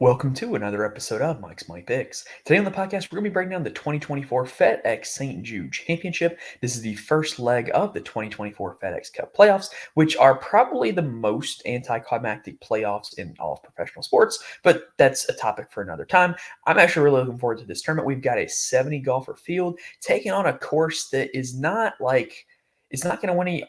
Welcome to another episode of Mike's My Picks. Today on the podcast, we're going to be breaking down the 2024 FedEx St Jude Championship. This is the first leg of the 2024 FedEx Cup playoffs, which are probably the most anticlimactic playoffs in all of professional sports, but that's a topic for another time. I'm actually really looking forward to this tournament. We've got a 70 golfer field taking on a course that is not like, it's not going to win any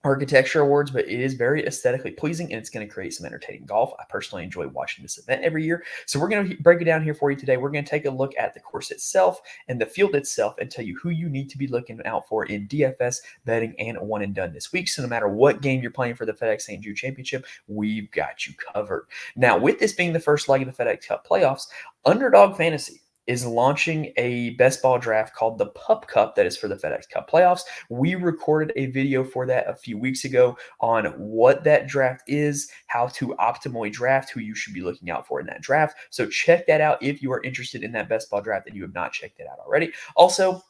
architecture awards, but it is very aesthetically pleasing and it's going to create some entertaining golf. I personally enjoy watching this event every year. So we're going to break it down here for you today. We're going to take a look at the course itself and the field itself and tell you who you need to be looking out for in DFS, betting, and one and done this week. So no matter what game you're playing for the FedEx St Jude Championship, we've got you covered. Now, with this being the first leg of the FedEx Cup playoffs, Underdog Fantasy is launching a best ball draft called the Pup Cup that is for the FedEx Cup playoffs. We recorded a video for that a few weeks ago on what that draft is, how to optimally draft, who you should be looking out for in that draft. So check that out if you are interested in that best ball draft and you have not checked it out already. Also,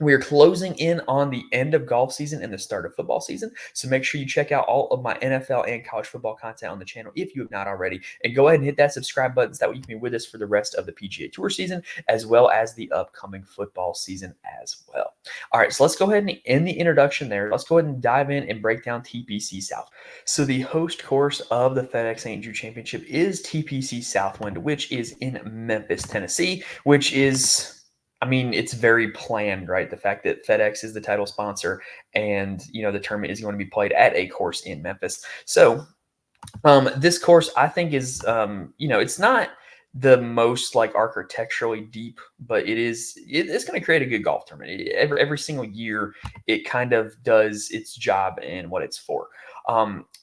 we are closing in on the end of golf season and the start of football season. So make sure you check out all of my NFL and college football content on the channel if you have not already. And go ahead and hit that subscribe button so that way you can be with us for the rest of the PGA Tour season, as well as the upcoming football season as well. All right, so let's go ahead and end the introduction there. Let's go ahead and dive in and break down TPC South. So the host course of the FedEx St Jude Championship is TPC Southwind, which is in Memphis, Tennessee, which is... it's very planned, right? The fact that FedEx is the title sponsor and, the tournament is going to be played at a course in Memphis. So this course, I think is, it's not the most like architecturally deep, but it's going to create a good golf tournament. Every single year, it kind of does its job and what it's for.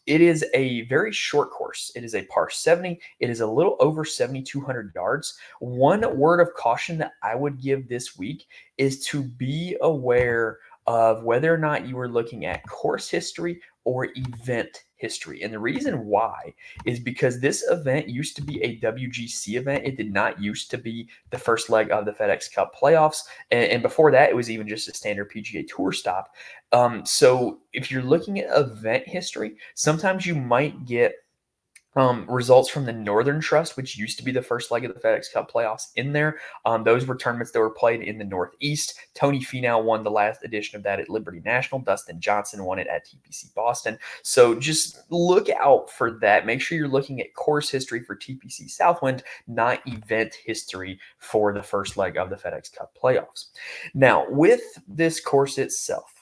It is a very short course. It is a par 70. It is a little over 7,200 yards. One word of caution that I would give this week is to be aware of whether or not you are looking at course history or event history. And the reason why is because this event used to be a WGC event. It did not used to be the first leg of the FedEx Cup playoffs. And before that, it was even just a standard PGA Tour stop. So if you're looking at event history, sometimes you might get results from the Northern Trust, which used to be the first leg of the FedEx Cup playoffs in there. Those were tournaments that were played in the Northeast. Tony Finau won the last edition of that at Liberty National. Dustin Johnson won it at TPC Boston. So just look out for that. Make sure you're looking at course history for TPC Southwind, not event history for the first leg of the FedEx Cup playoffs. Now, with this course itself,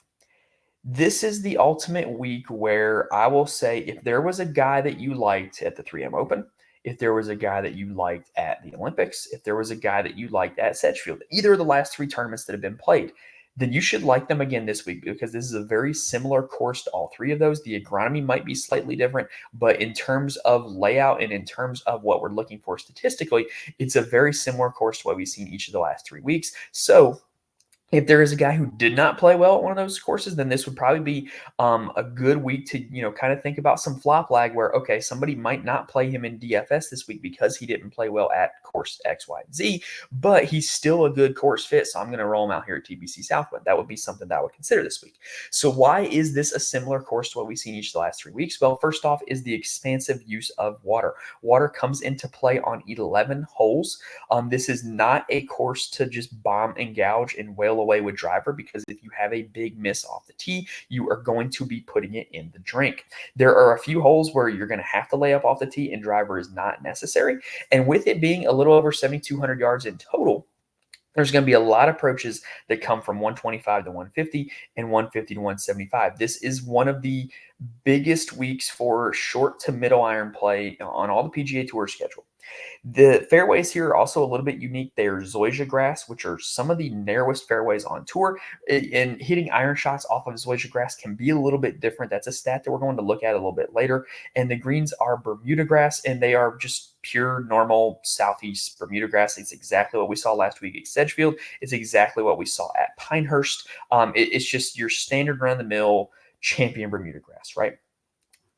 this is the ultimate week where I will say if there was a guy that you liked at the 3M Open, if there was a guy that you liked at the Olympics, if there was a guy that you liked at Sedgefield, either of the last three tournaments that have been played, then you should like them again this week because this is a very similar course to all three of those. The agronomy might be slightly different, but in terms of layout and in terms of what we're looking for statistically, it's a very similar course to what we've seen each of the last 3 weeks. So if there is a guy who did not play well at one of those courses, then this would probably be a good week to, kind of think about some flop lag where, okay, somebody might not play him in DFS this week because he didn't play well at course X, Y, and Z, but he's still a good course fit. So I'm going to roll him out here at TPC Southwind. That would be something that I would consider this week. So why is this a similar course to what we've seen each of the last 3 weeks? Well, first off is the expansive use of water. Water comes into play on 11 holes. This is not a course to just bomb and gouge and wail away with driver, because if you have a big miss off the tee, you are going to be putting it in the drink. There are a few holes where you're going to have to lay up off the tee and driver is not necessary. And with it being a little over 7,200 yards in total, there's going to be a lot of approaches that come from 125 to 150 and 150 to 175. This is one of the biggest weeks for short to middle iron play on all the PGA Tour schedule. The fairways here are also a little bit unique. They are zoysia grass, which are some of the narrowest fairways on tour. And hitting iron shots off of zoysia grass can be a little bit different. That's a stat that we're going to look at a little bit later. And the greens are Bermuda grass, and they are just pure, normal Southeast Bermuda grass. It's exactly what we saw last week at Sedgefield. It's exactly what we saw at Pinehurst. It's just your standard run-of-the-mill champion Bermuda grass, right?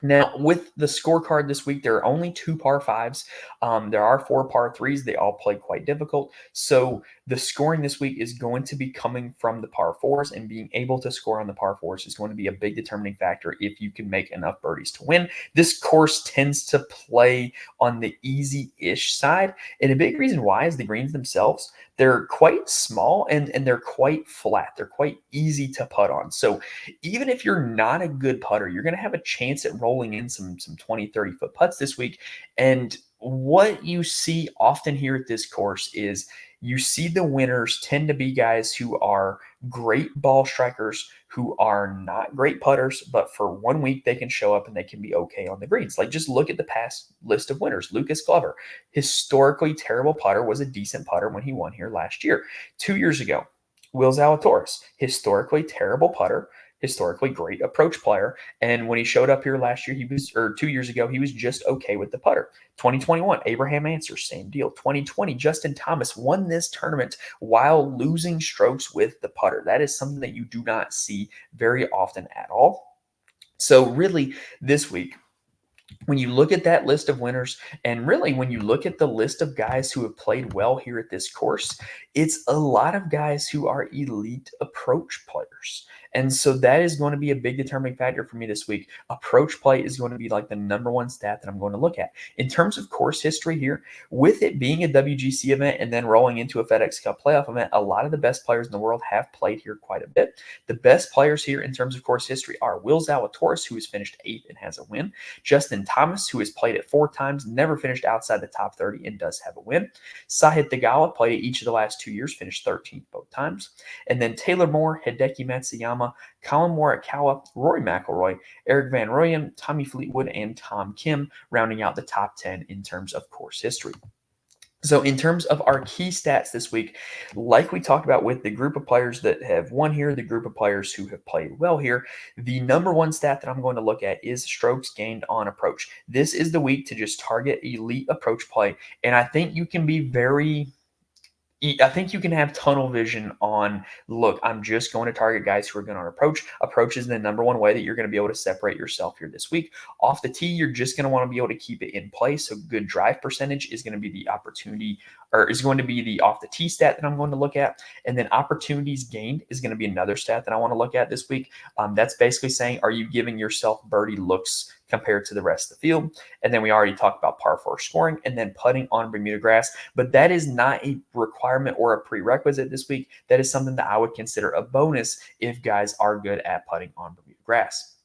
Now, with the scorecard this week, there are only 2 par 5s. There are 4 par 3s. They all play quite difficult. So the scoring this week is going to be coming from the par 4s, and being able to score on the par 4s is going to be a big determining factor if you can make enough birdies to win. This course tends to play on the easy-ish side, and a big reason why is the greens themselves. They're quite small and they're quite flat. They're quite easy to putt on. So even if you're not a good putter, you're going to have a chance at rolling in some 20, 30 foot putts this week. And what you see often here at this course is you see the winners tend to be guys who are great ball strikers, who are not great putters, but for 1 week they can show up and they can be okay on the greens. Like, just look at the past list of winners. Lucas Glover, historically terrible putter, was a decent putter when he won here last year. 2 years ago, Will Zalatoris, historically terrible putter, historically great approach player. And when he showed up here last year, 2 years ago, he was just okay with the putter. 2021, Abraham Ancer, same deal. 2020, Justin Thomas won this tournament while losing strokes with the putter. That is something that you do not see very often at all. So really, this week, when you look at that list of winners, and really when you look at the list of guys who have played well here at this course, it's a lot of guys who are elite approach players. And so that is going to be a big determining factor for me this week. Approach play is going to be like the number one stat that I'm going to look at. In terms of course history here, with it being a WGC event and then rolling into a FedEx Cup playoff event, a lot of the best players in the world have played here quite a bit. The best players here in terms of course history are Will Zalatoris, who has finished 8th and has a win. Justin Thomas, who has played it 4 times, never finished outside the top 30 and does have a win. Sahith Theegala played it each of the last 2 years, finished 13th both times. And then Taylor Moore, Hideki Matsuyama, Colin Morikawa, Rory McIlroy, Eric Van Rooyen, Tommy Fleetwood, and Tom Kim, rounding out the top 10 in terms of course history. So in terms of our key stats this week, like we talked about with the group of players that have won here, the group of players who have played well here, the number one stat that I'm going to look at is strokes gained on approach. This is the week to just target elite approach play, and I think you can be I think you can have tunnel vision on, look, I'm just going to target guys who are good on approach. Approach is the number one way that you're going to be able to separate yourself here this week. Off the tee, you're just going to want to be able to keep it in play. So good drive percentage is going to be the opportunity, or is going to be the off the tee stat that I'm going to look at. And then opportunities gained is going to be another stat that I want to look at this week. That's basically saying, are you giving yourself birdie looks compared to the rest of the field? And then we already talked about par 4 scoring and then putting on Bermuda grass, but that is not a requirement or a prerequisite this week. That is something that I would consider a bonus if guys are good at putting on Bermuda grass.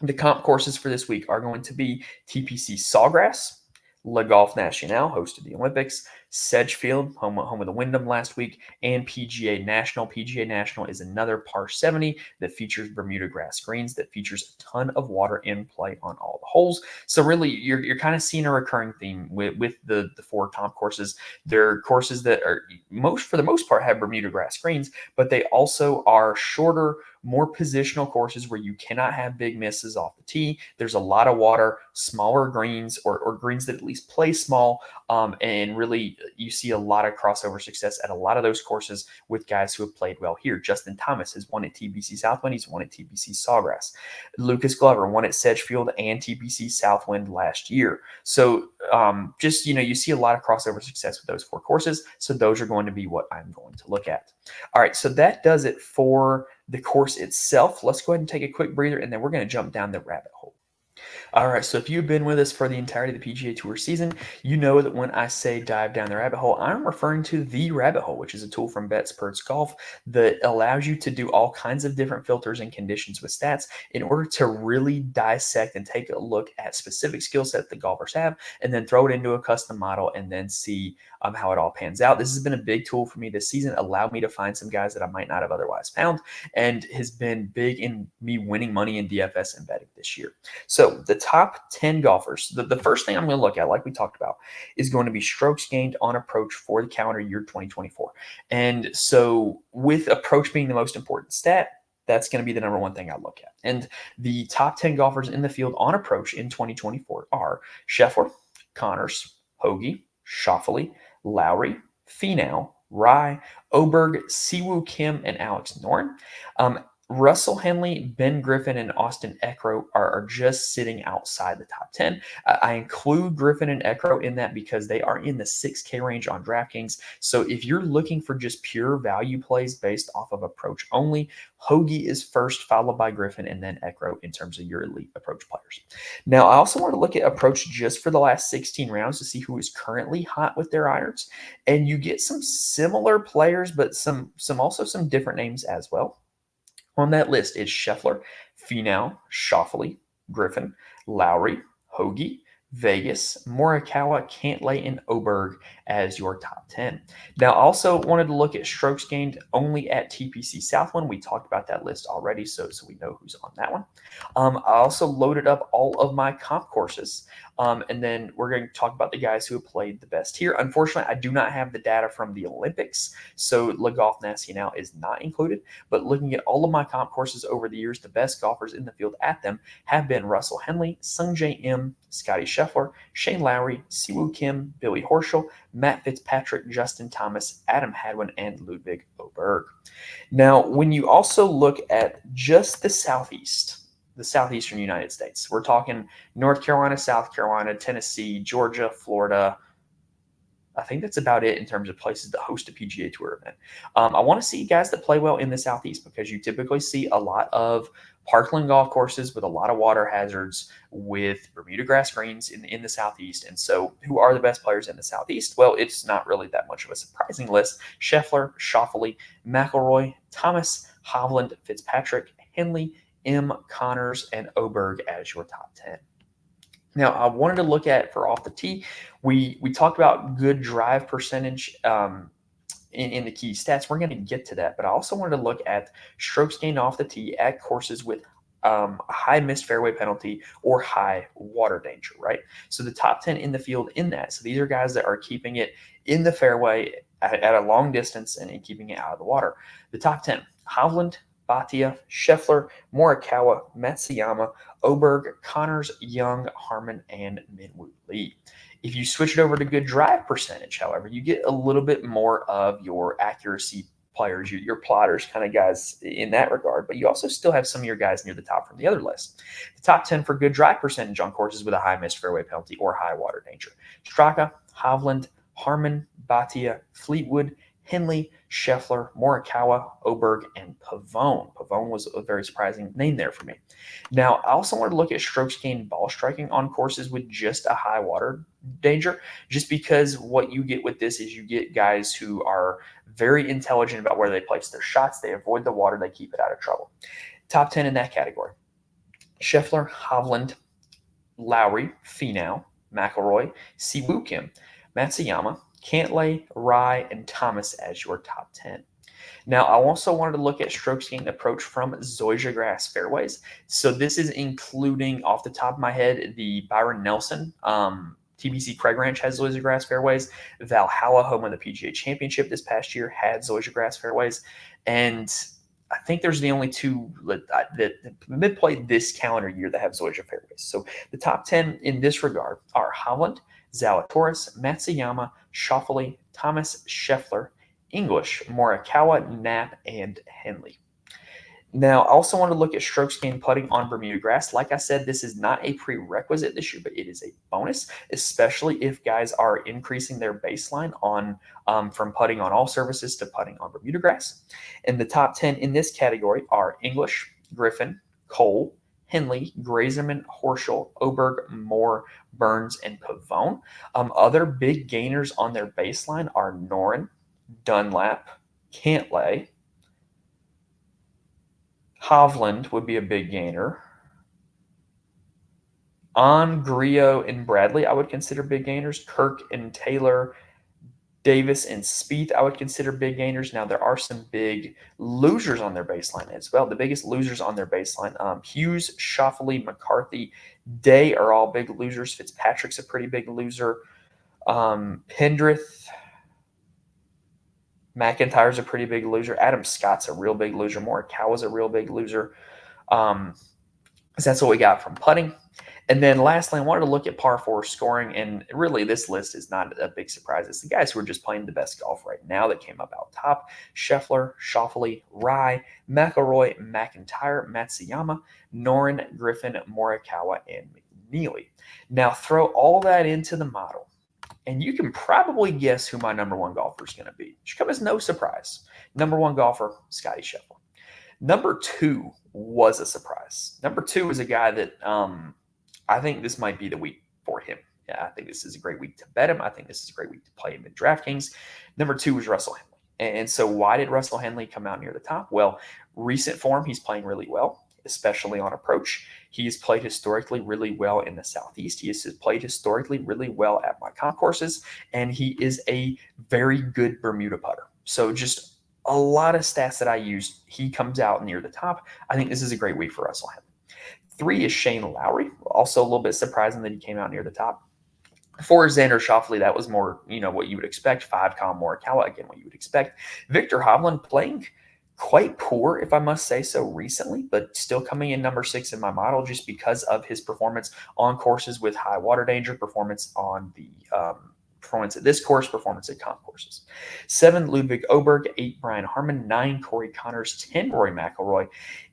The comp courses for this week are going to be TPC Sawgrass, Le Golf National, hosted the Olympics, Sedgefield, home of the Wyndham last week, and PGA National. PGA National is another par 70 that features Bermuda grass greens, that features a ton of water in play on all the holes. So really, you're kind of seeing a recurring theme with the 4 comp courses. They're courses that are for the most part have Bermuda grass greens, but they also are shorter, more positional courses where you cannot have big misses off the tee. There's a lot of water, smaller greens, or greens that at least play small, and really you see a lot of crossover success at a lot of those courses with guys who have played well here. Justin Thomas has won at TPC Southwind. He's won at TPC Sawgrass. Lucas Glover won at Sedgefield and TPC Southwind last year. So just, you see a lot of crossover success with those 4 courses. So those are going to be what I'm going to look at. All right, so that does it for the course itself. Let's go ahead and take a quick breather, and then we're going to jump down the rabbit hole. All right, so if you've been with us for the entirety of the PGA Tour season, you know that when I say dive down the rabbit hole, I'm referring to the rabbit hole, which is a tool from BetSperts Golf that allows you to do all kinds of different filters and conditions with stats in order to really dissect and take a look at specific skill sets that golfers have, and then throw it into a custom model and then see how it all pans out. This has been a big tool for me this season, allowed me to find some guys that I might not have otherwise found, and has been big in me winning money in DFS and betting this year. So the top 10 golfers, the first thing I'm going to look at, like we talked about, is going to be strokes gained on approach for the calendar year 2024. And so with approach being the most important stat, that's going to be the number one thing I look at. And the top 10 golfers in the field on approach in 2024 are Scheffler, Connors, Hoagie, Schauffele, Lowry, Finau, Rye, Oberg, Siwoo Kim, and Alex Noren. Russell Henley, Ben Griffin, and Austin Eckroat are just sitting outside the top 10. I include Griffin and Eckroat in that because they are in the 6K range on DraftKings. So if you're looking for just pure value plays based off of approach only, Hoagie is first, followed by Griffin, and then Eckroat in terms of your elite approach players. Now, I also want to look at approach just for the last 16 rounds to see who is currently hot with their irons. And you get some similar players, but some different names as well. On that list is Scheffler, Finau, Schauffele, Griffin, Lowry, Hoagie, Vegas, Morikawa, Cantlay, and Oberg as your top 10. Now, I also wanted to look at strokes gained only at TPC Southwind. We talked about that list already, so we know who's on that one. I also loaded up all of my comp courses, and then we're going to talk about the guys who have played the best here. Unfortunately, I do not have the data from the Olympics, so Le Golf National is not included. But looking at all of my comp courses over the years, the best golfers in the field at them have been Russell Henley, Sungjae Im, Scotty Scheffler, Shane Lowry, Siwoo Kim, Billy Horschel, Matt Fitzpatrick, Justin Thomas, Adam Hadwin, and Ludwig Oberg. Now, when you also look at just the southeastern United States, we're talking North Carolina, South Carolina, Tennessee, Georgia, Florida. I think that's about it in terms of places to host a PGA Tour event. I want to see guys that play well in the Southeast because you typically see a lot of parkland golf courses with a lot of water hazards with Bermuda grass greens in the Southeast. And so who are the best players in the Southeast? Well, it's not really that much of a surprising list. Scheffler, Schauffele, McIlroy, Thomas, Hovland, Fitzpatrick, Henley, M, Connors, and Oberg as your top 10. Now, I wanted to look at for off the tee. We talked about good drive percentage in the key stats. We're going to get to that, but I also wanted to look at strokes gained off the tee at courses with a high missed fairway penalty or high water danger, right? So the top 10 in the field in that. So these are guys that are keeping it in the fairway at a long distance and keeping it out of the water. The top 10, Hovland, Bhatia, Scheffler, Morikawa, Matsuyama, Oberg, Connors, Young, Harmon, and Minwoo Lee. If you switch it over to good drive percentage, however, you get a little bit more of your accuracy players, your plotters kind of guys in that regard, but you also still have some of your guys near the top from the other list. The top 10 for good drive percentage on courses with a high missed fairway penalty or high water danger. Straka, Hovland, Harmon, Bhatia, Fleetwood, Henley, Scheffler, Morikawa, Oberg, and Pavone. Pavone was a very surprising name there for me. Now, I also want to look at strokes gained ball striking on courses with just a high water danger, just because what you get with this is you get guys who are very intelligent about where they place their shots. They avoid the water. They keep it out of trouble. Top 10 in that category. Scheffler, Hovland, Lowry, Finau, McIlroy, Siwoo Kim, Matsuyama, Cantlay, Rye, and Thomas as your top 10. Now, I also wanted to look at strokes gained approach from Zoysia grass fairways. So this is including, off the top of my head, the Byron Nelson. TPC Craig Ranch has Zoysia grass fairways. Valhalla, home of the PGA Championship this past year, had Zoysia grass fairways. And I think there's the only two that mid-played this calendar year that have Zoysia fairways. So the top 10 in this regard are Hovland, Zalatoris, Matsuyama, Schauffele, Thomas, Scheffler, English, Morikawa, Knapp, and Henley. Now, I also want to look at strokes gained putting on Bermuda grass. Like I said, this is not a prerequisite this year, but it is a bonus, especially if guys are increasing their baseline on from putting on all surfaces to putting on Bermuda grass. And the top 10 in this category are English, Griffin, Cole, Henley, Grazerman, Horschel, Oberg, Moore, Burns, and Pavone. Other big gainers on their baseline are Noren, Dunlap, Cantlay. Hovland would be a big gainer. On Griot and Bradley, I would consider big gainers. Kirk and Taylor, Davis and Spieth, I would consider big gainers. Now, there are some big losers on their baseline as well. The biggest losers on their baseline, Hughes, Schauffele, McCarthy, Day are all big losers. Fitzpatrick's a pretty big loser. Pendrith, McIntyre's a pretty big loser. Adam Scott's a real big loser. Morikawa's a real big loser. So that's what we got from putting. And then lastly, I wanted to look at par 4 scoring, and really this list is not a big surprise. It's the guys who are just playing the best golf right now that came up out top. Scheffler, Schauffele, Rye, McIlroy, McIntyre, Matsuyama, Noren, Griffin, Morikawa, and McNeely. Now throw all that into the model, and you can probably guess who my number one golfer is going to be. It should come as no surprise. Number one golfer, Scotty Sheffer. Number two was a surprise. Number two is a guy that I think this might be the week for him. Yeah, I think this is a great week to bet him. I think this is a great week to play him in DraftKings. Number two was Russell Henley. And so why did Russell Henley come out near the top? Well, recent form, he's playing really well, especially on approach. He has played historically really well in the Southeast. He has played historically really well at my concourses, and he is a very good Bermuda putter. So just a lot of stats that I used, he comes out near the top. I think this is a great week for Russell Henley. 3 is Shane Lowry. Also a little bit surprising that he came out near the top. 4 is Xander Schley. That was more, what you would expect. 5, Colin Morikawa. Again, what you would expect. Viktor Hovland playing quite poor, if I must say so, recently, but still coming in number 6 in my model just because of his performance on courses with high water danger, performance on the performance at this course, performance at concourses. 7, Ludwig Oberg. 8, Brian Harman. 9, Corey Connors. 10, Rory McIlroy.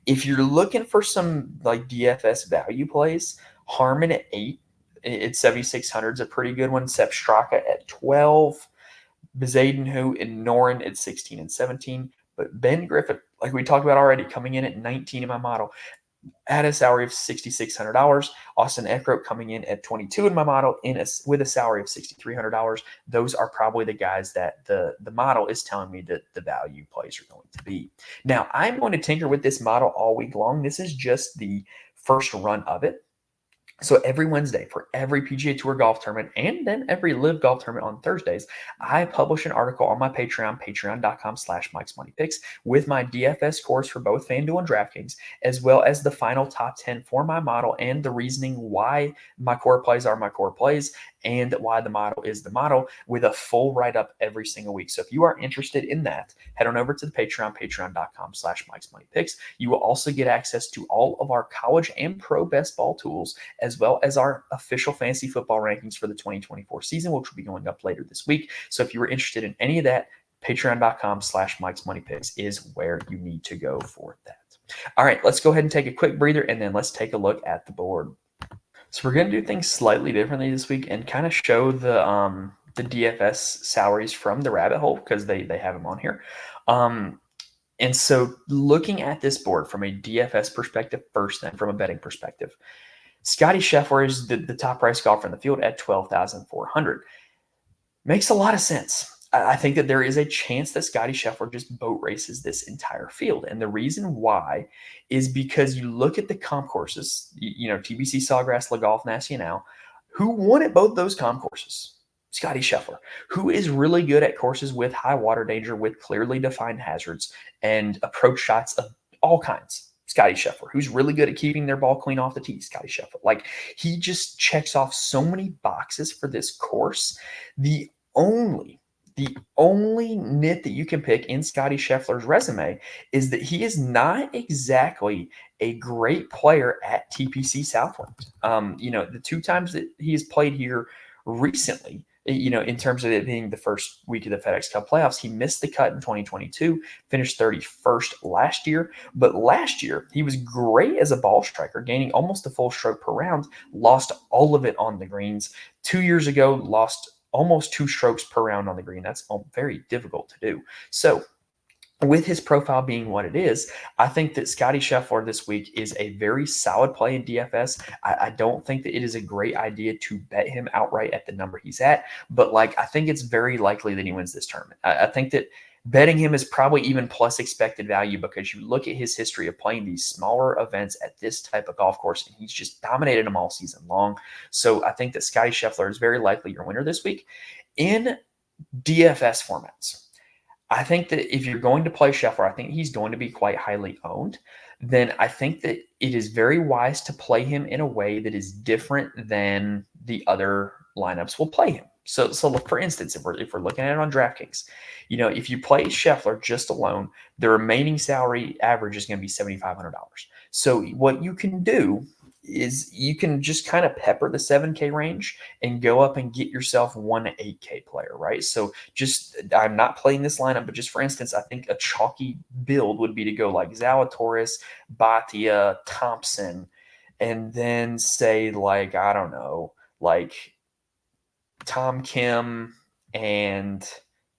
If you're looking for some like DFS value plays, Harman at 8 at 7,600 is a pretty good one. Sepp Straka at 12, Bezadenhu and Noren at 16 and 17. But Ben Griffin, like we talked about already, coming in at 19 in my model, at a salary of $6,600. Austin Eckroat coming in at 22 in my model with a salary of $6,300. Those are probably the guys that the model is telling me that the value plays are going to be. Now, I'm going to tinker with this model all week long. This is just the first run of it. So every Wednesday for every PGA Tour golf tournament and then every live golf tournament on Thursdays, I publish an article on my Patreon, patreon.com/Mike'sMoneyPicks, with my DFS scores for both FanDuel and DraftKings, as well as the final top 10 for my model and the reasoning why my core plays are my core plays and why the model is the model, with a full write-up every single week. So if you are interested in that, head on over to the Patreon, patreon.com/Mike'sMoneyPicks. You will also get access to all of our college and pro best ball tools, as well as our official fantasy football rankings for the 2024 season, which will be going up later this week. So if you were interested in any of that, patreon.com/Mike'sMoneyPicks is where you need to go for that. All right, let's go ahead and take a quick breather, and then let's take a look at the board. So we're going to do things slightly differently this week and kind of show the DFS salaries from the rabbit hole, because they have them on here. And so looking at this board from a DFS perspective first, then from a betting perspective, Scotty Sheffer is the top price golfer in the field at $12,400. Makes a lot of sense. I think that there is a chance that Scotty Sheffer just boat races this entire field. And the reason why is because you look at the comp courses, TPC Sawgrass, Le Golf Nacional, who won at both those comp courses? Scotty Sheffer, who is really good at courses with high water danger, with clearly defined hazards and approach shots of all kinds. Scotty Sheffer, who's really good at keeping their ball clean off the tee. Scotty Sheffer. Like, he just checks off so many boxes for this course. The only nit that you can pick in Scotty Scheffler's resume is that he is not exactly a great player at TPC Southwind. The 2 times that he has played here recently, in terms of it being the first week of the FedEx Cup playoffs, he missed the cut in 2022, finished 31st last year. But last year, he was great as a ball striker, gaining almost a full stroke per round, lost all of it on the greens. 2 years ago, lost almost 2 strokes per round on the green. That's very difficult to do. So with his profile being what it is, I think that Scotty Sheffer this week is a very solid play in DFS. I don't think that it is a great idea to bet him outright at the number he's at, but I think it's very likely that he wins this tournament. I think that betting him is probably even plus expected value, because you look at his history of playing these smaller events at this type of golf course, and he's just dominated them all season long. So I think that Scotty Sheffer is very likely your winner this week. In DFS formats, I think that if you're going to play Sheffer, I think he's going to be quite highly owned. Then I think that it is very wise to play him in a way that is different than the other lineups will play him. So look, for instance, if we're looking at it on DraftKings, if you play Scheffler just alone, the remaining salary average is going to be $7,500. So what you can do is you can just kind of pepper the 7K range and go up and get yourself one 8K player, right? So just, I'm not playing this lineup, but just for instance, I think a chalky build would be to go like Zalatoris, Bhatia, Thompson, and then say like, I don't know, like Tom Kim and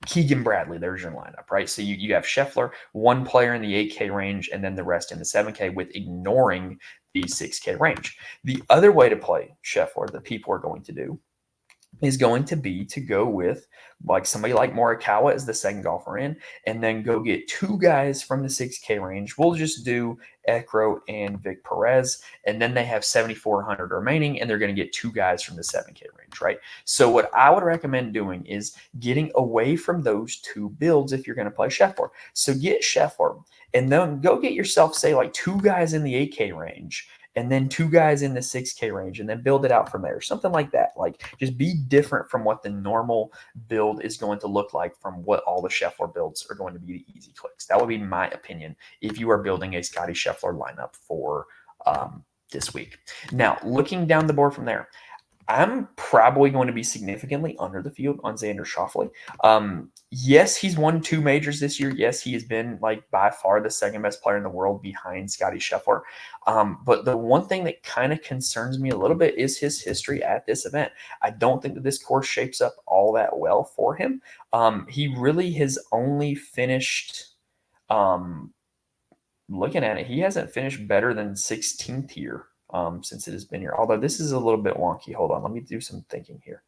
Keegan Bradley. There's your lineup, right? So you have Scheffler, one player in the 8K range, and then the rest in the 7K with ignoring the 6K range. The other way to play Scheffler that people are going to do is going to be to go with like somebody like Morikawa as the second golfer in, and then go get two guys from the 6K range. We'll just do Ekro and Vic Perez, and then they have 7,400 remaining, and they're going to get two guys from the 7K range, right? So what I would recommend doing is getting away from those two builds if you're going to play Scheffler. So get Scheffler, and then go get yourself, say, like two guys in the 8K range, and then two guys in the 6K range, and then build it out from there. Something like that. Like, just be different from what the normal build is going to look like from what all the Scheffler builds are going to be the easy clicks. That would be my opinion if you are building a Scotty Scheffler lineup for this week. Now, looking down the board from there, I'm probably going to be significantly under the field on Xander Schley. Yes, he's won 2 majors this year. Yes, he has been like by far the second best player in the world behind Scotty Sheffer. But the one thing that kind of concerns me a little bit is his history at this event. I don't think that this course shapes up all that well for him. He really has only finished, looking at it, he hasn't finished better than 16th here. Since it has been here. Although this is a little bit wonky. Hold on. Let me do some thinking here.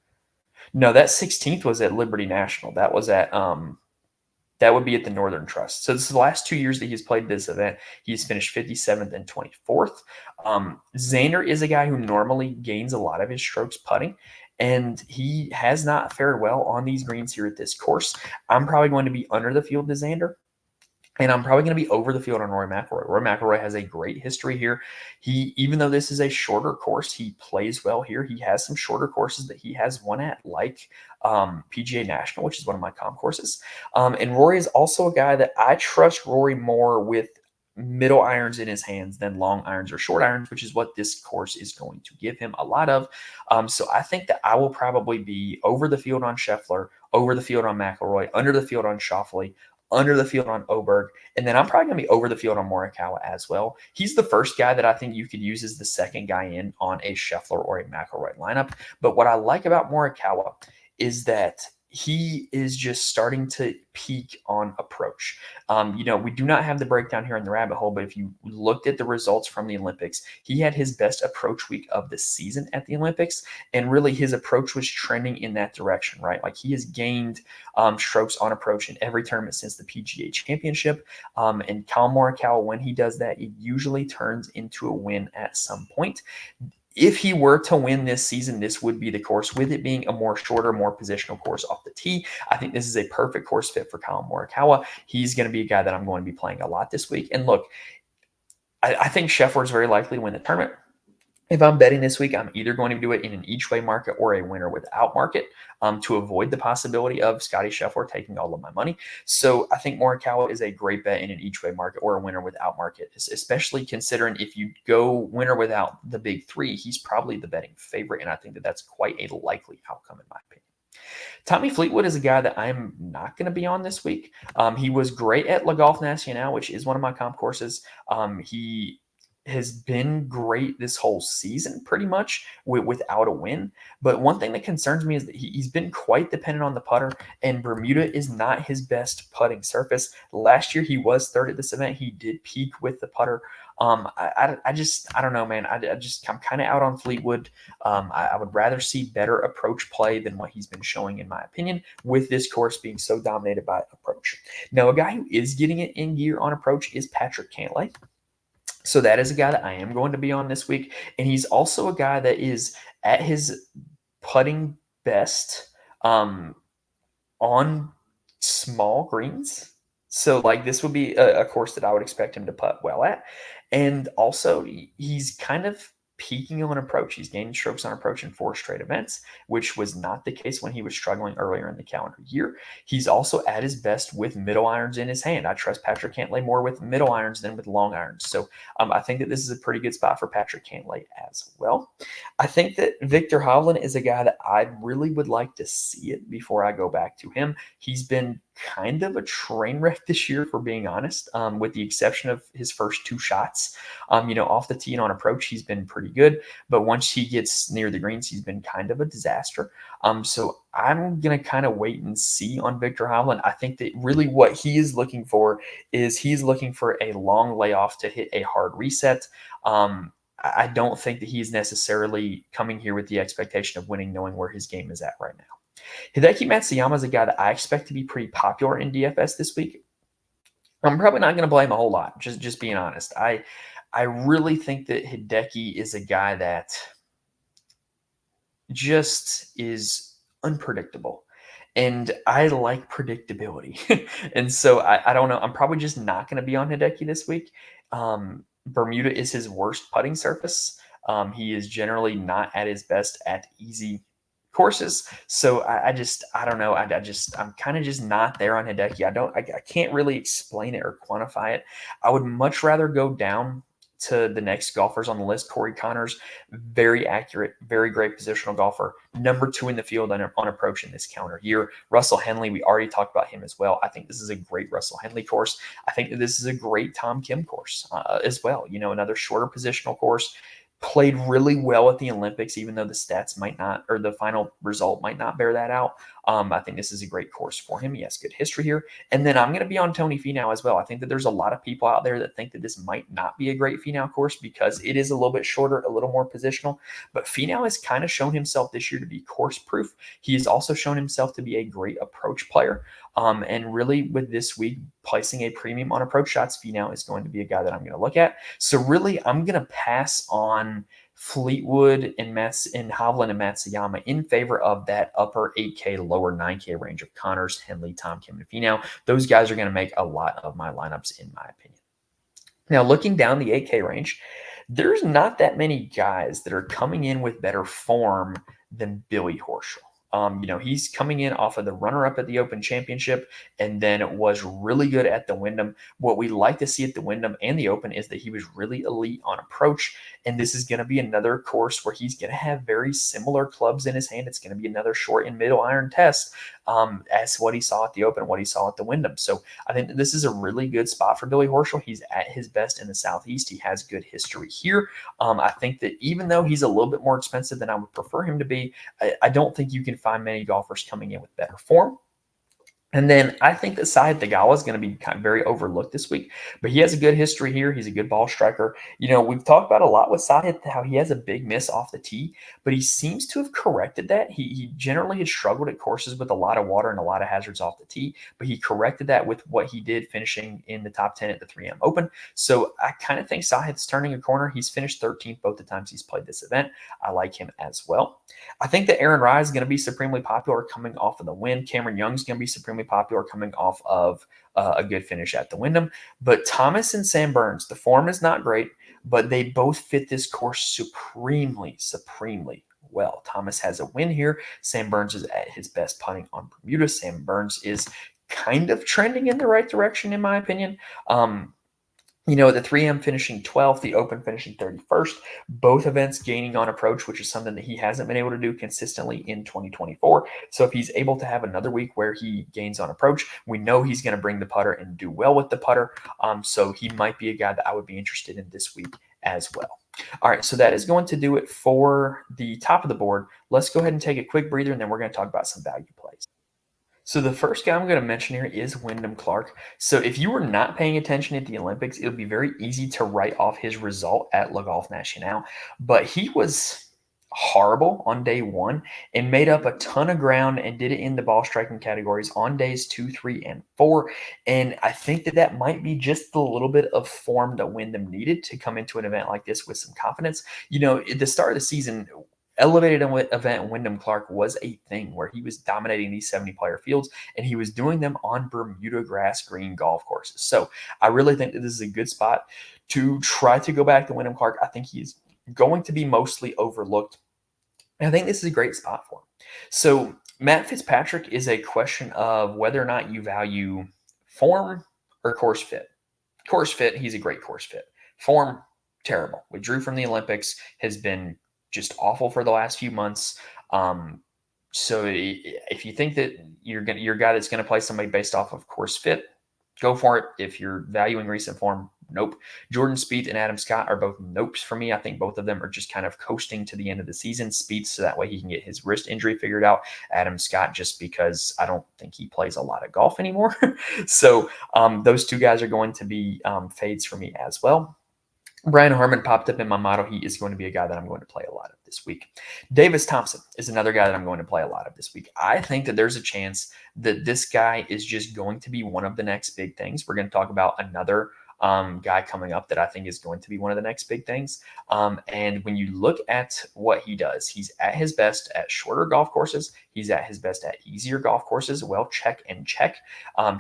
No, that 16th was at Liberty National. That was at that would be at the Northern Trust. So this is the last 2 years that he's played this event. He's finished 57th and 24th. Xander is a guy who normally gains a lot of his strokes putting, and he has not fared well on these greens here at this course. I'm probably going to be under the field to Xander. And I'm probably going to be over the field on Rory McIlroy. Rory McIlroy has a great history here. Even though this is a shorter course, he plays well here. He has some shorter courses that he has won at, like PGA National, which is one of my comp courses. And Rory is also a guy that I trust Rory more with middle irons in his hands than long irons or short irons, which is what this course is going to give him a lot of. So I think that I will probably be over the field on Scheffler, over the field on McIlroy, under the field on Schauffele, under the field on Oberg, and then I'm probably going to be over the field on Morikawa as well. He's the first guy that I think you could use as the second guy in on a Scheffler or a McIlroy lineup. But what I like about Morikawa is that he is just starting to peak on approach. We do not have the breakdown here in the rabbit hole, but if you looked at the results from the Olympics, he had his best approach week of the season at the Olympics, and really his approach was trending in that direction, right? Like he has gained strokes on approach in every tournament since the PGA Championship, and Collin Morikawa, when he does that, it usually turns into a win at some point. If he were to win this season, this would be the course, with it being a more shorter, more positional course off the tee. I think this is a perfect course fit for Collin Morikawa. He's going to be a guy that I'm going to be playing a lot this week. And look, I think Scheffler is very likely to win the tournament. If I'm betting this week, I'm either going to do it in an each-way market or a winner without market to avoid the possibility of Scotty Sheffer taking all of my money. So I think Morikawa is a great bet in an each-way market or a winner without market, especially considering if you go winner without the big three, he's probably the betting favorite, and I think that that's quite a likely outcome in my opinion. Tommy Fleetwood is a guy that I'm not going to be on this week. He was great at Le Golf National, which is one of my comp courses. He has been great this whole season pretty much without a win. But one thing that concerns me is that he's been quite dependent on the putter, and Bermuda is not his best putting surface. Last year, he was third at this event. He did peak with the putter. I don't know, man. I'm kind of out on Fleetwood. I would rather see better approach play than what he's been showing, in my opinion, with this course being so dominated by approach. Now, a guy who is getting it in gear on approach is Patrick Cantlay. So that is a guy that I am going to be on this week. And he's also a guy that is at his putting best on small greens. So like this would be a course that I would expect him to putt well at. And also he's kind of peaking on approach. He's gaining strokes on approach in 4 straight events, which was not the case when he was struggling earlier in the calendar year. He's also at his best with middle irons in his hand. I trust Patrick Cantlay more with middle irons than with long irons. So I think that this is a pretty good spot for Patrick Cantlay as well. I think that Viktor Hovland is a guy that I really would like to see it before I go back to him. He's been kind of a train wreck this year, for being honest, with the exception of his first 2 shots. Off the tee and on approach, he's been pretty good. But once he gets near the greens, he's been kind of a disaster. So I'm going to kind of wait and see on Viktor Hovland. I think that really what he is looking for is he's looking for a long layoff to hit a hard reset. I don't think that he's necessarily coming here with the expectation of winning, knowing where his game is at right now. Hideki Matsuyama is a guy that I expect to be pretty popular in DFS this week. I'm probably not going to blame a whole lot, just being honest. I really think that Hideki is a guy that just is unpredictable. And I like predictability. And so I don't know. I'm probably just not going to be on Hideki this week. Bermuda is his worst putting surface. He is generally not at his best at easy courses. So I don't know. I'm kind of just not there on Hideki. I can't really explain it or quantify it. I would much rather go down to the next golfers on the list. Corey Connors, very accurate, very great positional golfer, number 2 in the field on approach in this calendar year. Russell Henley, we already talked about him as well. I think this is a great Russell Henley course. I think that this is a great Tom Kim course as well. Another shorter positional course. Played really well at the Olympics, even though the stats might not, or the final result might not bear that out. I think this is a great course for him. He has good history here. And then I'm going to be on Tony Finau as well. I think that there's a lot of people out there that think that this might not be a great Finau course because it is a little bit shorter, a little more positional. But Finau has kind of shown himself this year to be course proof. He has also shown himself to be a great approach player. And really with this week, placing a premium on approach shots, Finau is going to be a guy that I'm going to look at. So really, I'm going to pass on Fleetwood and Hovland and Matsuyama in favor of that upper 8K, lower 9K range of Connors, Henley, Tom Kim, and Finau. Those guys are going to make a lot of my lineups, in my opinion. Now, looking down the 8K range, there's not that many guys that are coming in with better form than Billy Horschel. He's coming in off of the runner-up at the Open Championship and then was really good at the Wyndham. What we like to see at the Wyndham and the Open is that he was really elite on approach, and this is going to be another course where he's going to have very similar clubs in his hand. It's going to be another short and middle iron test as what he saw at the Open, what he saw at the Wyndham. So I think that this is a really good spot for Billy Horschel. He's at his best in the Southeast. He has good history here. I think that even though he's a little bit more expensive than I would prefer him to be, I don't think you can find many golfers coming in with better form. And then I think that Sahith Theegala is going to be kind of very overlooked this week, but he has a good history here. He's a good ball striker. We've talked about a lot with Sahith, how he has a big miss off the tee, but he seems to have corrected that. He generally had struggled at courses with a lot of water and a lot of hazards off the tee, but he corrected that with what he did finishing in the top 10 at the 3M Open. So I kind of think Sahith's turning a corner. He's finished 13th both the times he's played this event. I like him as well. I think that Aaron Rai is going to be supremely popular coming off of the win. Cameron Young's going to be supremely popular coming off of a good finish at the Wyndham. But Thomas and Sam Burns, the form is not great, but they both fit this course supremely well. Thomas has a win here. Sam Burns is at his best putting on Bermuda. Sam Burns is kind of trending in the right direction, in my opinion. The 3M finishing 12th, the Open finishing 31st, both events gaining on approach, which is something that he hasn't been able to do consistently in 2024. So if he's able to have another week where he gains on approach, we know he's going to bring the putter and do well with the putter. So he might be a guy that I would be interested in this week as well. All right, so that is going to do it for the top of the board. Let's go ahead and take a quick breather, and then we're going to talk about some value plays. So the first guy I'm going to mention here is Wyndham Clark. So if you were not paying attention at the Olympics, it would be very easy to write off his result at Le Golf National. But he was horrible on day 1 and made up a ton of ground and did it in the ball striking categories on days 2, 3, and 4. And I think that might be just a little bit of form that Wyndham needed to come into an event like this with some confidence. At the start of the season, elevated event Wyndham Clark was a thing where he was dominating these 70-player fields, and he was doing them on Bermuda grass green golf courses. So I really think that this is a good spot to try to go back to Wyndham Clark. I think he's going to be mostly overlooked. And I think this is a great spot for him. So Matt Fitzpatrick is a question of whether or not you value form or course fit. Course fit, he's a great course fit. Form, terrible. Withdrew from the Olympics, has been just awful for the last few months. So if you think that your guy that's going to play somebody based off of course fit, go for it. If you're valuing recent form, nope. Jordan Spieth and Adam Scott are both nopes for me. I think both of them are just kind of coasting to the end of the season. Spieth, so that way he can get his wrist injury figured out. Adam Scott, just because I don't think he plays a lot of golf anymore. So those two guys are going to be fades for me as well. Brian Harman popped up in my model. He is going to be a guy that I'm going to play a lot of this week. Davis Thompson is another guy that I'm going to play a lot of this week. I think that there's a chance that this guy is just going to be one of the next big things. We're going to talk about another guy coming up that I think is going to be one of the next big things. And when you look at what he does, he's at his best at shorter golf courses. He's at his best at easier golf courses. Well, check and check.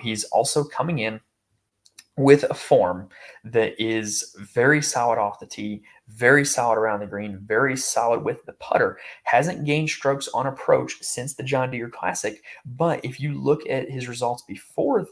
He's also coming in with a form that is very solid off the tee, very solid around the green, very solid with the putter. Hasn't gained strokes on approach since the John Deere Classic. But if you look at his results before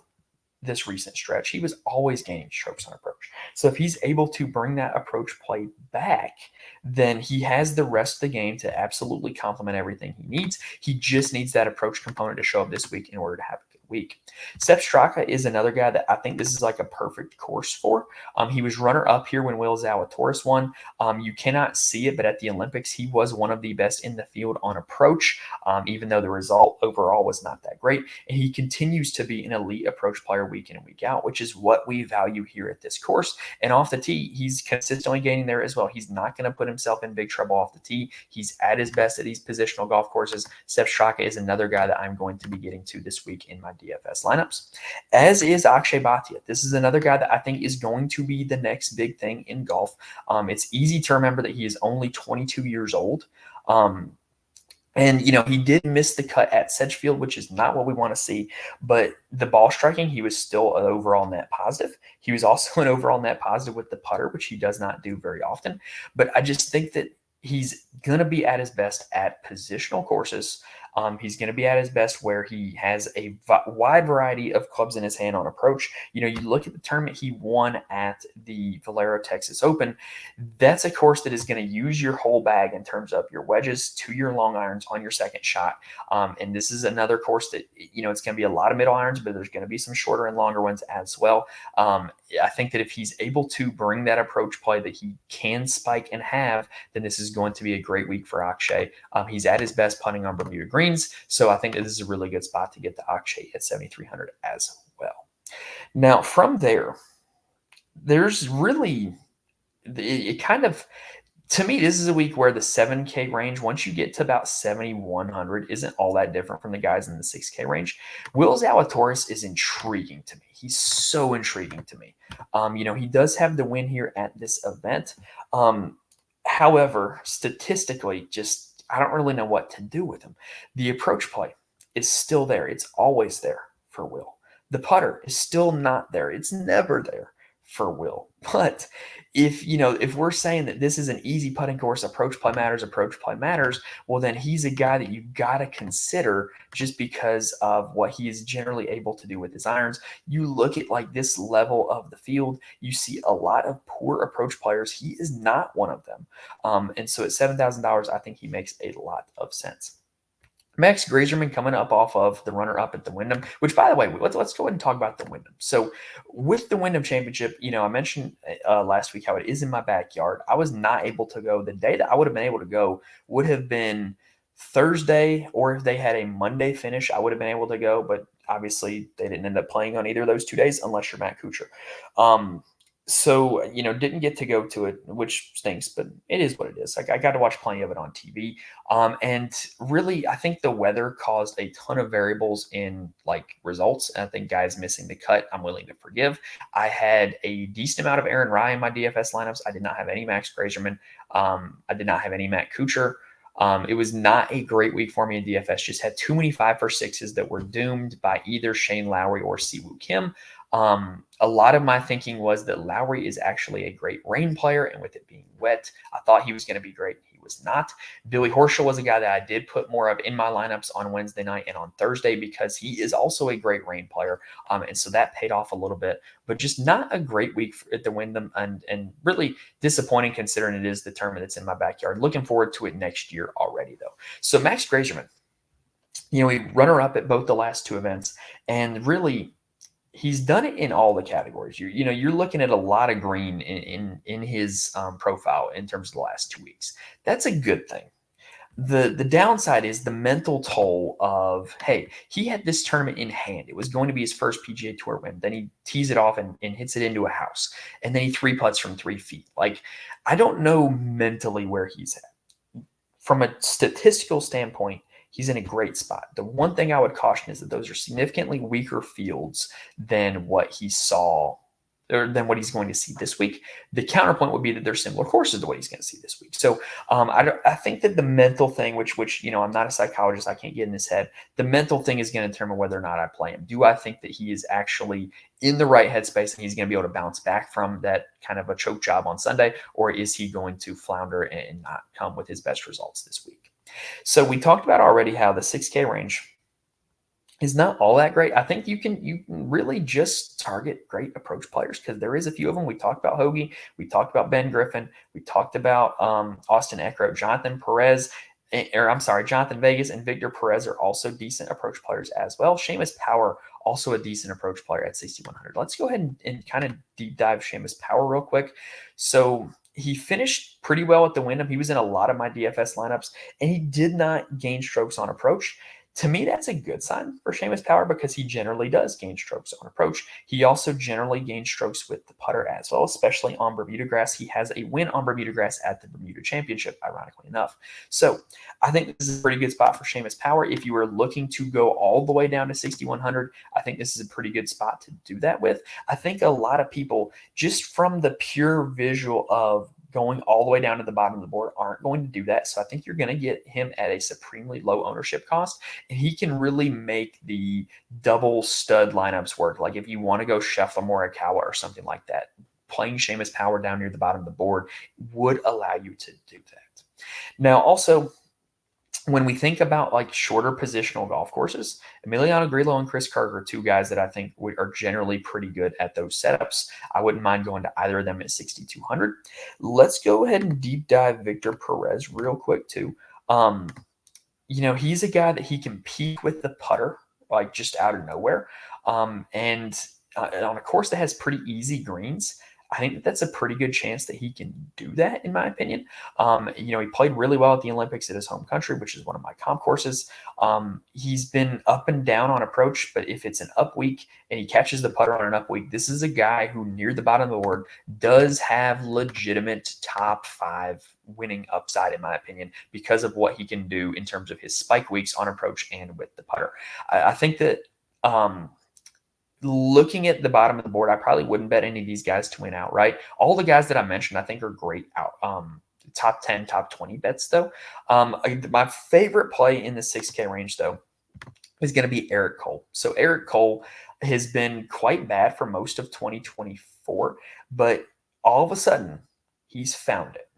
this recent stretch, he was always gaining strokes on approach. So if he's able to bring that approach play back, then he has the rest of the game to absolutely complement everything he needs. He just needs that approach component to show up this week in order to have a good week. Sepp Straka is another guy that I think this is like a perfect course for. He was runner-up here when Will Zalatoris won. You cannot see it, but at the Olympics, he was one of the best in the field on approach, even though the result overall was not that great. And he continues to be an elite approach player week in and week out, which is what we value here at this course. And off the tee, he's consistently gaining there as well. He's not going to put himself in big trouble off the tee. He's at his best at these positional golf courses. Sepp Straka is another guy that I'm going to be getting to this week in my DFS lineups, as is Akshay Bhatia. This is another guy that I think is going to be the next big thing in golf. It's easy to remember that he is only 22 years old. And, he did miss the cut at Sedgefield, which is not what we want to see. But the ball striking, he was still an overall net positive. He was also an overall net positive with the putter, which he does not do very often. But I just think that he's going to be at his best at positional courses. He's going to be at his best where he has a wide variety of clubs in his hand on approach. You look at the tournament he won at the Valero Texas Open. That's a course that is going to use your whole bag in terms of your wedges to your long irons on your second shot. And this is another course that, it's going to be a lot of middle irons, but there's going to be some shorter and longer ones as well. I think that if he's able to bring that approach play that he can spike and have, then this is going to be a great week for Akshay. He's at his best putting on Bermuda greens, so I think that this is a really good spot to get the Akshay at 7,300 as well. Now, from there's really it kind of, to me, this is a week where the 7K range, once you get to about 7,100, isn't all that different from the guys in the 6K range. Will Zalatoris is intriguing to me. He's so intriguing to me. He does have the win here at this event. However, statistically, I don't really know what to do with him. The approach play is still there. It's always there for Will. The putter is still not there. It's never there for Will. But if we're saying that this is an easy putting course, approach play matters, well, then he's a guy that you've got to consider just because of what he is generally able to do with his irons. You look at like this level of the field, you see a lot of poor approach players. He is not one of them. And so at $7,000, I think he makes a lot of sense. Max Grazerman coming up off of the runner-up at the Wyndham, which, by the way, let's go ahead and talk about the Wyndham. So with the Wyndham Championship, I mentioned last week how it is in my backyard. I was not able to go. The day that I would have been able to go would have been Thursday, or if they had a Monday finish, I would have been able to go. But obviously, they didn't end up playing on either of those 2 days unless you're Matt Kuchar. So, didn't get to go to it, which stinks, but it is what it is. Like, I got to watch plenty of it on TV. And really, I think the weather caused a ton of variables in results. And I think guys missing the cut, I'm willing to forgive. I had a decent amount of Aaron Rye in my DFS lineups. I did not have any Max Grazerman. I did not have any Matt Kuchar. It was not a great week for me in DFS. Just had too many 5 for 6s that were doomed by either Shane Lowry or Siwoo Kim. A lot of my thinking was that Lowry is actually a great rain player, and with it being wet, I thought he was going to be great. He was not. Billy Horschel was a guy that I did put more of in my lineups on Wednesday night and on Thursday because he is also a great rain player, and so that paid off a little bit. But just not a great week at the Wyndham, and really disappointing considering it is the tournament that's in my backyard. Looking forward to it next year already, though. So Max Grazerman, he runner-up at both the last 2 events, and really he's done it in all the categories. You're looking at a lot of green in his profile in terms of the last 2 weeks. That's a good thing. The downside is the mental toll of, hey, he had this tournament in hand. It was going to be his first PGA Tour win. Then he tees it off and hits it into a house. And then he 3-putts from 3 feet. Like, I don't know mentally where he's at. From a statistical standpoint, he's in a great spot. The one thing I would caution is that those are significantly weaker fields than what he saw or than what he's going to see this week. The counterpoint would be that they're similar courses to what he's going to see this week. So I think that the mental thing, which I'm not a psychologist, I can't get in his head. The mental thing is going to determine whether or not I play him. Do I think that he is actually in the right headspace and he's going to be able to bounce back from that kind of a choke job on Sunday, or is he going to flounder and not come with his best results this week? So we talked about already how the 6K range is not all that great. I think you can really just target great approach players because there is a few of them. We talked about Hoagie. We talked about Ben Griffin. We talked about Austin Eckroat, Jonathan Vegas and Victor Perez are also decent approach players as well. Sheamus Power, also a decent approach player at 6,100. Let's go ahead and kind of deep dive Sheamus Power real quick. So he finished pretty well at the Wyndham. He was in a lot of my DFS lineups, and he did not gain strokes on approach. To me, that's a good sign for Sheamus Power because he generally does gain strokes on approach. He also generally gains strokes with the putter as well, especially on Bermuda grass. He has a win on Bermuda grass at the Bermuda Championship, ironically enough. So I think this is a pretty good spot for Sheamus Power. If you were looking to go all the way down to 6,100, I think this is a pretty good spot to do that with. I think a lot of people, just from the pure visual of going all the way down to the bottom of the board, aren't going to do that. So I think you're going to get him at a supremely low ownership cost, and he can really make the double stud lineups work. Like if you want to go Scheffler, Morikawa, or something like that, playing Sheamus Power down near the bottom of the board would allow you to do that. Now, also, when we think about like shorter positional golf courses, Emiliano Grillo and Chris Kirk are 2 guys that I think are generally pretty good at those setups. I wouldn't mind going to either of them at 6,200. Let's go ahead and deep dive Victor Perez real quick too. He's a guy that he can peak with the putter, like just out of nowhere. And on a course that has pretty easy greens, I think that's a pretty good chance that he can do that, in my opinion. He played really well at the Olympics at his home country, which is one of my comp courses. He's been up and down on approach, but if it's an up week and he catches the putter on an up week, this is a guy who near the bottom of the board does have legitimate top 5 winning upside, in my opinion, because of what he can do in terms of his spike weeks on approach and with the putter. I think that looking at the bottom of the board, I probably wouldn't bet any of these guys to win outright. All the guys that I mentioned, I think, are great top 10, top 20 bets, though. My favorite play in the 6K range, though, is going to be Eric Cole. So Eric Cole has been quite bad for most of 2024, but all of a sudden, he's found it.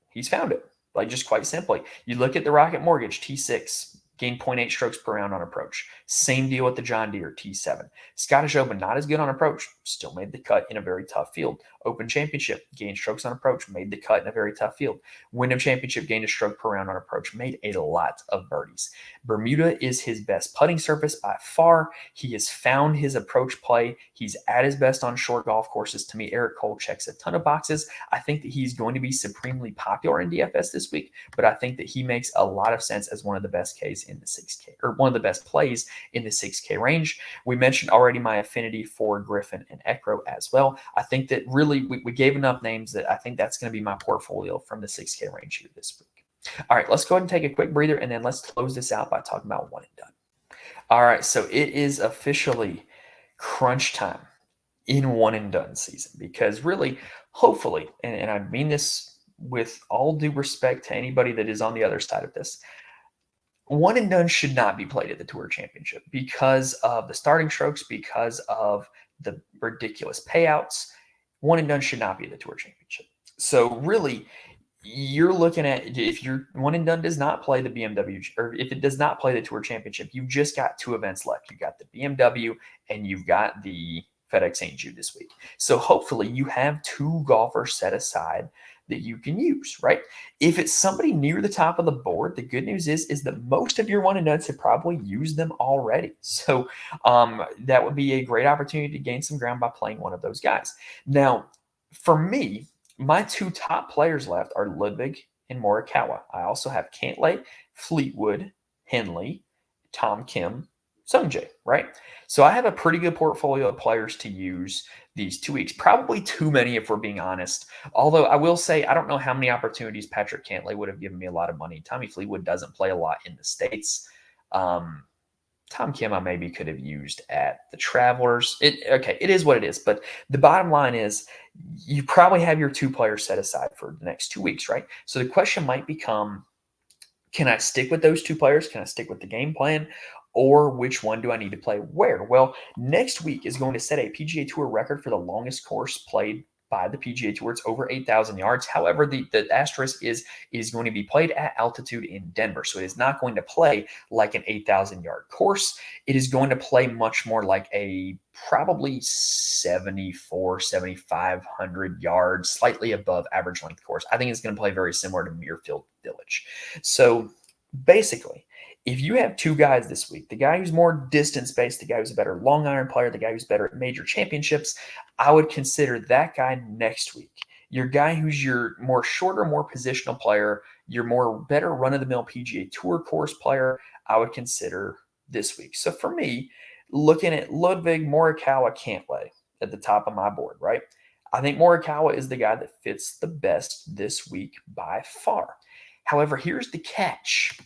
He's found it. Like, just quite simply. You look at the Rocket Mortgage, T6, gained 0.8 strokes per round on approach. Same deal with the John Deere, T7. Scottish Open, not as good on approach, still made the cut in a very tough field. Open Championship, gained strokes on approach, made the cut in a very tough field. Wyndham Championship, gained a stroke per round on approach, made a lot of birdies. Bermuda is his best putting surface by far. He has found his approach play. He's at his best on short golf courses. To me, Eric Cole checks a ton of boxes. I think that he's going to be supremely popular in DFS this week, but I think that he makes a lot of sense as one of the best Ks in the 6K, or one of the best plays in the 6K range. We mentioned already my affinity for Griffin and Eckroat as well. I think that really we gave enough names that I think that's going to be my portfolio from the 6K range here this week. All right, let's go ahead and take a quick breather, and then let's close this out by talking about one and done. All right, so it is officially crunch time in one and done season, because really, hopefully, and I mean this with all due respect to anybody that is on the other side of this, one and done should not be played at the Tour Championship because of the starting strokes, because of the ridiculous payouts. One and done should not be at the Tour Championship. So really, you're looking at, if your one and done does not play the BMW, or if it does not play the Tour Championship, you've just got two events left. You've got the BMW and you've got the FedEx St Jude this week. So hopefully you have two golfers set aside that you can use, right? If it's somebody near the top of the board, the good news is that most of your one and dones have probably used them already. So that would be a great opportunity to gain some ground by playing one of those guys. Now, for me, my two top players left are Ludwig and Morikawa. I also have Cantlay, Fleetwood, Henley, Tom Kim, Sungjae, right? So I have a pretty good portfolio of players to use these 2 weeks. Probably too many if we're being honest. Although I will say I don't know how many opportunities Patrick Cantlay would have given me a lot of money. Tommy Fleetwood doesn't play a lot in the States. Tom Kim I maybe could have used at the Travelers. It is what it is. But the bottom line is you probably have your two players set aside for the next 2 weeks, right? So the question might become, can I stick with those two players? Can I stick with the game plan? Or which one do I need to play where? Well, next week is going to set a PGA Tour record for the longest course played by the PGA Tour. It's over 8,000 yards. However, the asterisk is it is going to be played at altitude in Denver. So it is not going to play like an 8,000-yard course. It is going to play much more like a probably 7,500 yards, slightly above average length course. I think it's going to play very similar to Muirfield Village. So basically, if you have two guys this week, the guy who's more distance-based, the guy who's a better long iron player, the guy who's better at major championships, I would consider that guy next week. Your guy who's your more shorter, more positional player, your more better run-of-the-mill PGA Tour course player, I would consider this week. So for me, looking at Ludwig, Morikawa, Cantlay at the top of my board, right? I think Morikawa is the guy that fits the best this week by far. However, here's the catch.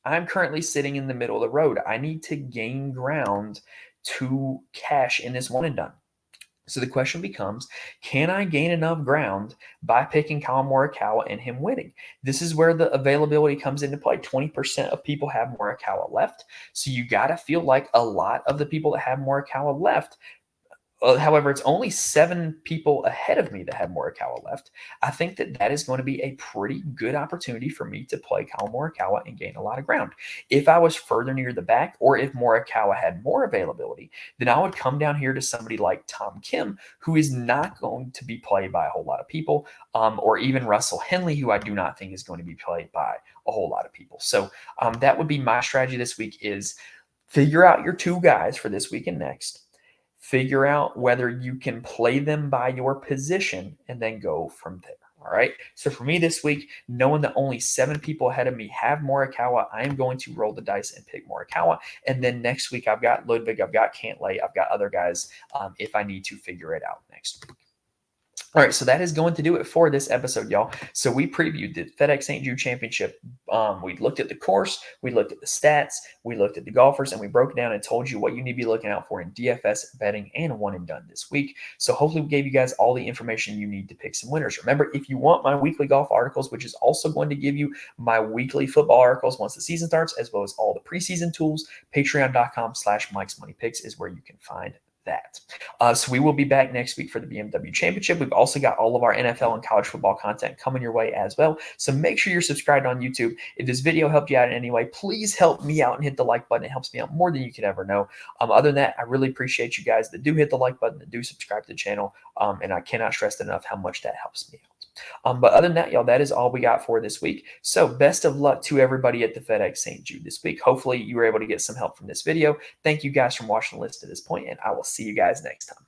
I'm currently sitting in the middle of the road. I need to gain ground to cash in this one and done. So the question becomes, can I gain enough ground by picking Collin Morikawa and him winning? This is where the availability comes into play. 20% of people have Morikawa left. So you got to feel like a lot of the people that have Morikawa left. However, it's only 7 people ahead of me that have Morikawa left. I think that is going to be a pretty good opportunity for me to play Collin Morikawa and gain a lot of ground. If I was further near the back, or if Morikawa had more availability, then I would come down here to somebody like Tom Kim, who is not going to be played by a whole lot of people, or even Russell Henley, who I do not think is going to be played by a whole lot of people. So that would be my strategy this week, is figure out your two guys for this week and next. Figure out whether you can play them by your position and then go from there. All right. So for me this week, knowing that only 7 people ahead of me have Morikawa, I am going to roll the dice and pick Morikawa. And then next week, I've got Ludwig, I've got Cantlay, I've got other guys if I need to figure it out next week. All right, so that is going to do it for this episode, y'all. So we previewed the FedEx St Jude Championship. We looked at the course, we looked at the stats, we looked at the golfers, and we broke it down and told you what you need to be looking out for in DFS, betting, and one and done this week. So hopefully we gave you guys all the information you need to pick some winners. Remember, if you want my weekly golf articles, which is also going to give you my weekly football articles once the season starts, as well as all the preseason tools, patreon.com/MikesMoneyPicks is where you can find that. So we will be back next week for the BMW Championship. We've also got all of our NFL and college football content coming your way as well. So make sure you're subscribed on YouTube. If this video helped you out in any way, please help me out and hit the like button. It helps me out more than you could ever know. Other than that, I really appreciate you guys that do hit the like button, that do subscribe to the channel. And I cannot stress enough how much that helps me out. But other than that, y'all, that is all we got for this week. So best of luck to everybody at the FedEx St Jude this week. Hopefully you were able to get some help from this video. Thank you guys for watching the list to this point, and I will see you guys next time.